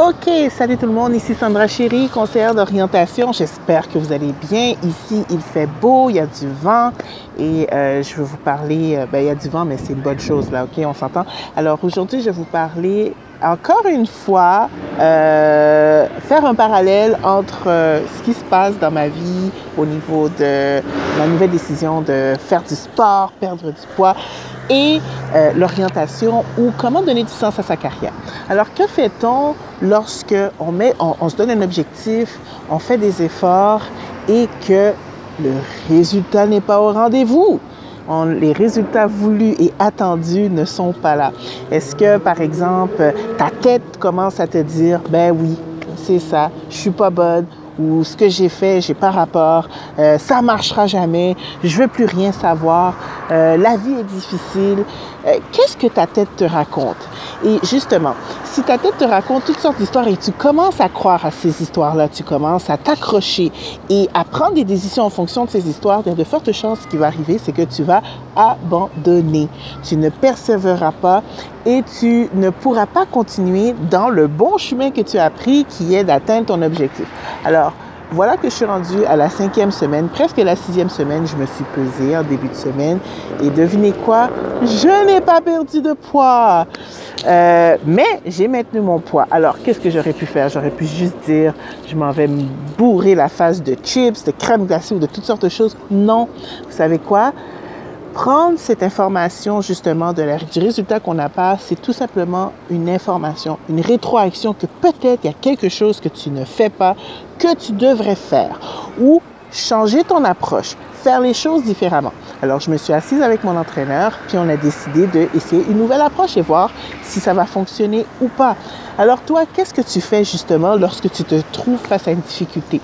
Ok, salut tout le monde, ici Sandra Chéri, conseillère d'orientation. J'espère que vous allez bien. Ici, il fait beau, il y a du vent et je vais vous parler, il y a du vent, mais c'est une bonne chose là, ok, on s'entend. Alors aujourd'hui, je vais vous parler encore une fois, faire un parallèle entre ce qui se passe dans ma vie au niveau de ma nouvelle décision de faire du sport, perdre du poids et l'orientation ou comment donner du sens à sa carrière. Alors, que fait-on lorsque on se donne un objectif, on fait des efforts et que le résultat n'est pas au rendez-vous? Les résultats voulus et attendus ne sont pas là. Est-ce que, par exemple, ta tête commence à te dire, ben oui, c'est ça, je suis pas bonne, ou ce que j'ai fait, j'ai pas rapport, ça marchera jamais, je veux plus rien savoir, la vie est difficile. Qu'est-ce que ta tête te raconte? Et justement, si ta tête te raconte toutes sortes d'histoires et tu commences à croire à ces histoires-là, tu commences à t'accrocher et à prendre des décisions en fonction de ces histoires, il y a de fortes chances qui va arriver, c'est que tu vas abandonner. Tu ne persévéreras pas et tu ne pourras pas continuer dans le bon chemin que tu as pris qui est d'atteindre ton objectif. Alors, voilà que je suis rendue à la 5e semaine, presque la 6e semaine, je me suis pesée en début de semaine. Et devinez quoi? Je n'ai pas perdu de poids. Mais j'ai maintenu mon poids. Alors, qu'est-ce que j'aurais pu faire? J'aurais pu juste dire, je m'en vais me bourrer la face de chips, de crème glacée ou de toutes sortes de choses. Non. Vous savez quoi? Prendre cette information justement du résultat qu'on n'a pas, c'est tout simplement une information, une rétroaction que peut-être il y a quelque chose que tu ne fais pas, que tu devrais faire ou changer ton approche, faire les choses différemment. Alors, je me suis assise avec mon entraîneur, puis on a décidé d'essayer une nouvelle approche et voir si ça va fonctionner ou pas. Alors, toi, qu'est-ce que tu fais justement lorsque tu te trouves face à une difficulté?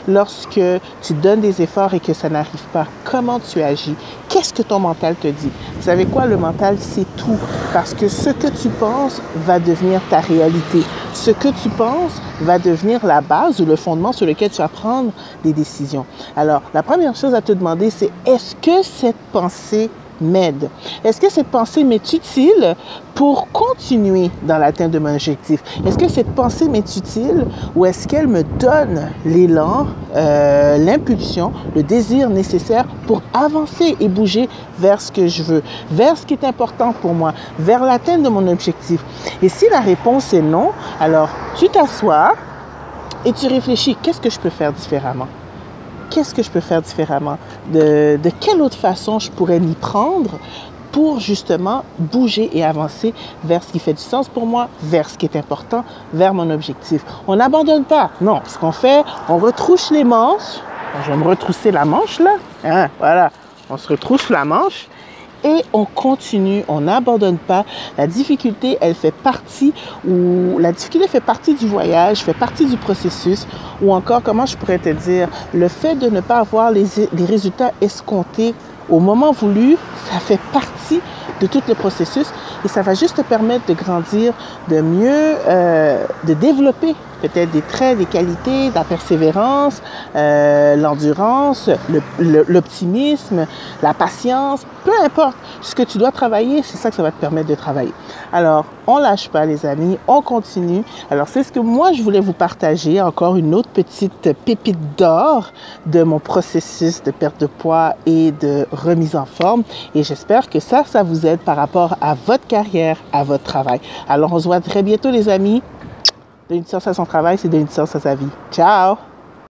Lorsque tu donnes des efforts et que ça n'arrive pas, comment tu agis? Qu'est-ce que ton mental te dit? Vous savez quoi? Le mental, c'est tout. Parce que ce que tu penses va devenir ta réalité. Ce que tu penses va devenir la base ou le fondement sur lequel tu vas prendre des décisions. Alors, la première chose à te demander, c'est est-ce que cette pensée m'aide? Est-ce que cette pensée m'est utile pour continuer dans l'atteinte de mon objectif? Est-ce que cette pensée m'est utile ou est-ce qu'elle me donne l'élan, l'impulsion, le désir nécessaire pour avancer et bouger vers ce que je veux, vers ce qui est important pour moi, vers l'atteinte de mon objectif? Et si la réponse est non, alors tu t'assois et tu réfléchis, qu'est-ce que je peux faire différemment? Qu'est-ce que je peux faire différemment? De quelle autre façon je pourrais m'y prendre pour justement bouger et avancer vers ce qui fait du sens pour moi, vers ce qui est important, vers mon objectif. On n'abandonne pas. Non, ce qu'on fait, on retrousse les manches. Je vais me retrousser la manche là. Hein, voilà, on se retrousse la manche. Et on continue, on n'abandonne pas. La difficulté, elle fait partie, ou la difficulté fait partie du voyage, fait partie du processus, ou encore, comment je pourrais te dire, le fait de ne pas avoir les résultats escomptés au moment voulu, ça fait partie de tout le processus et ça va juste te permettre de grandir, de mieux, de développer peut-être des traits, des qualités, de la persévérance, l'endurance, l'optimisme, la patience, peu importe ce que tu dois travailler, c'est ça que ça va te permettre de travailler. Alors, on lâche pas les amis, on continue. Alors, c'est ce que moi je voulais vous partager, encore une autre petite pépite d'or de mon processus de perte de poids et de remise en forme. Et j'espère que ça vous aide par rapport à votre carrière, à votre travail. Alors, on se voit très bientôt les amis. Donner du sens à son travail, c'est donner du sens à sa vie. Ciao!